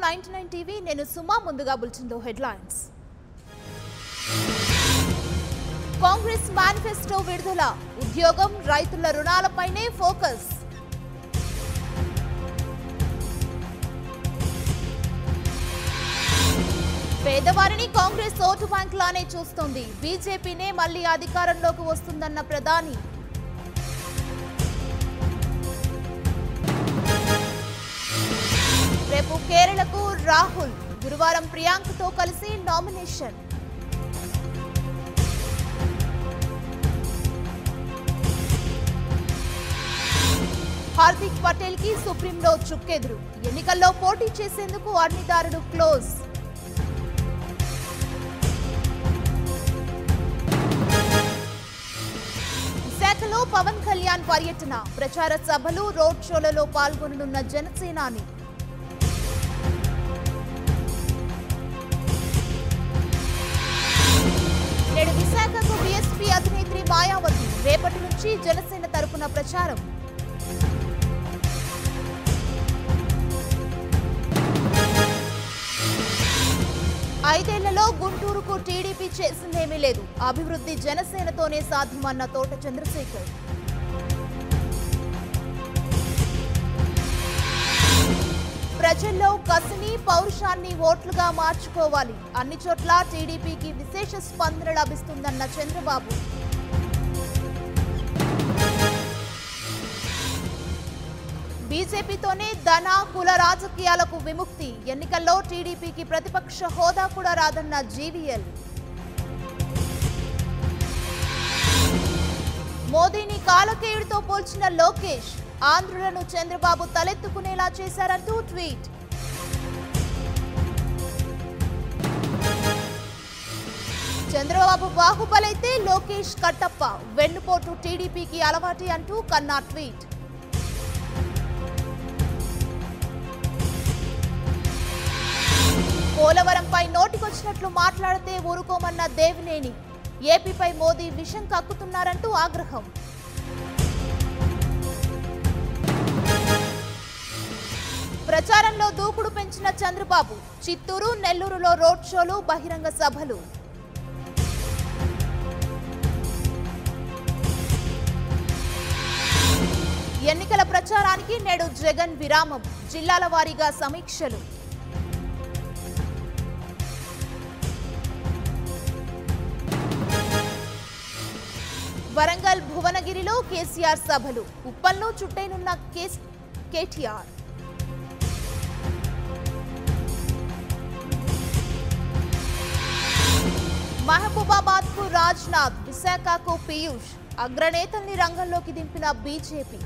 99 TV నేను సుమా ముందుగా బులెటిన్లో హెడ్లైన్స్. కాంగ్రెస్ మేనిఫెస్టో విడుదల, ఉద్యోగం రైతుల రుణాలపైనే ఫోకస్. పేదవారిని కాంగ్రెస్ ఓటు బ్యాంక్ లానే చూస్తోంది. బీజేపీనే మళ్లీ అధికారంలోకి వస్తుందన్న ప్రధాని. రేపు కేరళకు రాహుల్, గురువారం ప్రియాంకతో కలిసి నామినేషన్. హార్దిక్ పటేల్ కి సుప్రీంలో చుక్కెదురు, ఎన్నికల్లో పోటీ చేసేందుకు అర్నీదారుడు క్లోజ్. విశాఖలో పవన్ కళ్యాణ్ పర్యటన, ప్రచార సభలు రోడ్ షోలలో పాల్గొననున్న జనసేనాని. నేడు విశాఖకు బీఎస్పీ అధినేత్రి మాయావతి, రేపటి నుంచి జనసేన తరపున ప్రచారం. ఐదేళ్లలో గుంటూరుకు టీడీపీ చేసిందేమీ లేదు, అభివృద్ధి జనసేనతోనే సాధ్యమన్న తోట చంద్రశేఖర్. ప్రజల్లో కసిని పౌరుషాన్ని ఓట్లుగా మార్చుకోవాలి, అన్ని చోట్ల టీడీపీకి విశేష స్పందన లభిస్తుందన్న చంద్రబాబు. బీజేపీతోనే ధన కుల రాజకీయాలకు విముక్తి, ఎన్నికల్లో టీడీపీకి ప్రతిపక్ష హోదా కూడా రాదన్న జీవీఎల్. మోదీని కాలకేయుడితో పోల్చిన లోకేష్, ఆంధ్రులను చంద్రబాబు తలెత్తుకునేలా చేశారంటూ ట్వీట్. చంద్రబాబు బాహుబలైతే లోకేష్ కట్టప్ప, వెన్నుపోటు టీడీపీకి అలవాటి అంటూ కన్నా ట్వీట్. పోలవరంపై నోటికొచ్చినట్లు మాట్లాడితే ఊరుకోమన్న దేవినేని, ఏపీపై మోదీ విషం కక్కుతున్నారంటూ ఆగ్రహం. ప్రచారంలో దూకుడు పెంచిన చంద్రబాబు, చిత్తూరు నెల్లూరులో రోడ్ షోలు బహిరంగ సభలు. ఎన్నికల ప్రచారానికి నేడు జగన్ విరామం, జిల్లాల వారీగా సమీక్షలు. వరంగల్ భువనగిరిలో కేసీఆర్ సభలు, ఉప్పల్లో చుట్టైనున్న కేటీఆర్. మహబూబాబాద్ కు రాజ్నాథ్, విశాఖకు పీయూష్, అగ్రనేతల్ని రంగంలోకి దింపిన బీజేపీ.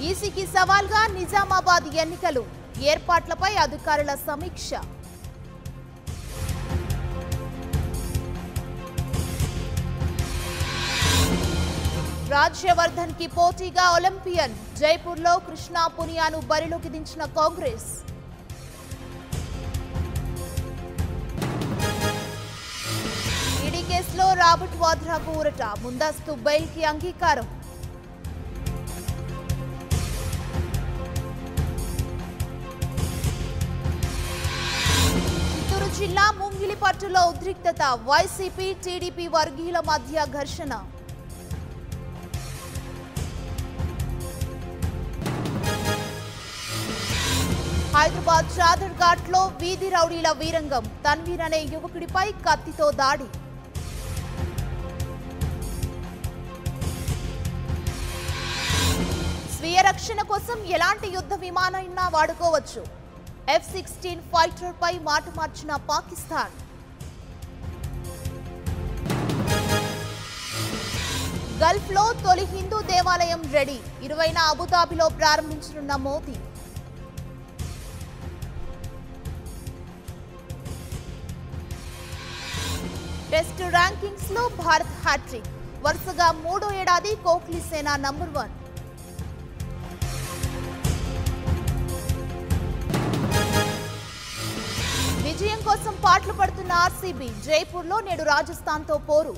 ఈసీకి సవాల్గా నిజామాబాద్ ఎన్నికలు, ఏర్పాట్లపై అధికారుల సమీక్ష. రాజ్యవర్ధన్ కి పోటీగా ఒలింపియన్, జైపూర్లో కృష్ణా పునియాను బరిలోకి దించిన కాంగ్రెస్. ఈడీ కేసులో రాబర్ట్ వాద్రాకు ఊరట, ముందస్తు బెయిల్ కి అంగీకారం. చిత్తూరు జిల్లా ముంగిలిపట్టులో ఉద్రిక్తత, వైసీపీ టీడీపీ వర్గీయుల మధ్య ఘర్షణ. హైదరాబాద్ చాదర్ ఘాట్ లో వీధి రౌడీల వీరంగం, తన్వీర్ అనే యువకుడిపై కత్తితో దాడి. స్వీయ రక్షణ కోసం ఎలాంటి యుద్ధ విమానమైనా వాడుకోవచ్చు, F-16 ఫైటర్ పై మాట మార్చిన పాకిస్తాన్. గల్ఫ్ లో తొలి హిందూ దేవాలయం రెడీ, 20న అబుదాబిలో ప్రారంభించనున్న మోదీ. టెస్ట్ ర్యాంకింగ్స్ లో భారత్ హ్యాట్రిక్, వరుసగా 3వ ఏడాది కోహ్లీ సేన నంబర్ 1. విజయం కోసం పాటలు పడుతున్న ఆర్సీబీ, జైపూర్లో నేడు రాజస్థాన్తో పోరు.